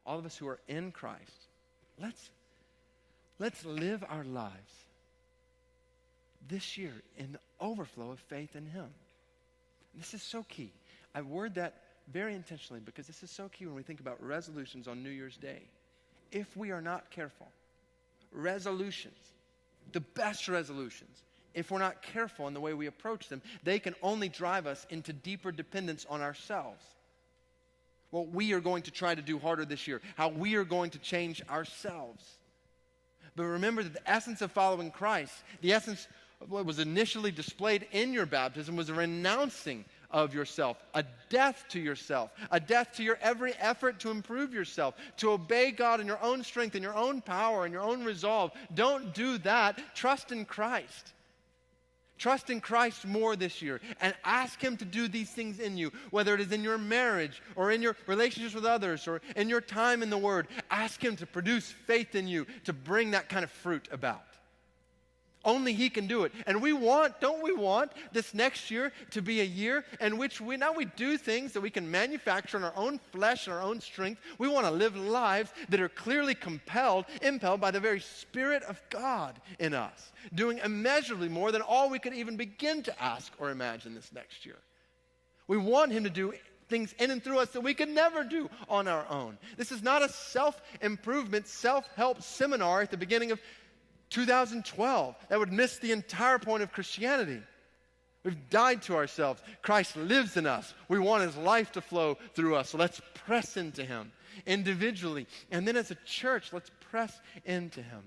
all of us who are in Christ, let's live our lives this year in the overflow of faith in him. And this is so key. I word that very intentionally because this is so key when we think about resolutions on New Year's Day. If we are not careful, resolutions, the best resolutions, if we're not careful in the way we approach them, they can only drive us into deeper dependence on ourselves. What we are going to try to do harder this year, how we are going to change ourselves. But remember that the essence of following Christ, the essence of what was initially displayed in your baptism was a renouncing of yourself, a death to yourself, a death to your every effort to improve yourself, to obey God in your own strength, in your own power, in your own resolve. Don't do that. Trust in Christ. Trust in Christ more this year and ask him to do these things in you, whether it is in your marriage or in your relationships with others or in your time in the Word. Ask him to produce faith in you to bring that kind of fruit about. Only he can do it. And don't we want this next year to be a year in which we do things that we can manufacture in our own flesh and our own strength. We want to live lives that are clearly impelled by the very Spirit of God in us, doing immeasurably more than all we could even begin to ask or imagine this next year. We want him to do things in and through us that we could never do on our own. This is not a self-improvement, self-help seminar at the beginning of 2012. That would miss the entire point of Christianity. We've died to ourselves. Christ lives in us. We want his life to flow through us. So let's press into him individually. And then as a church, let's press into him.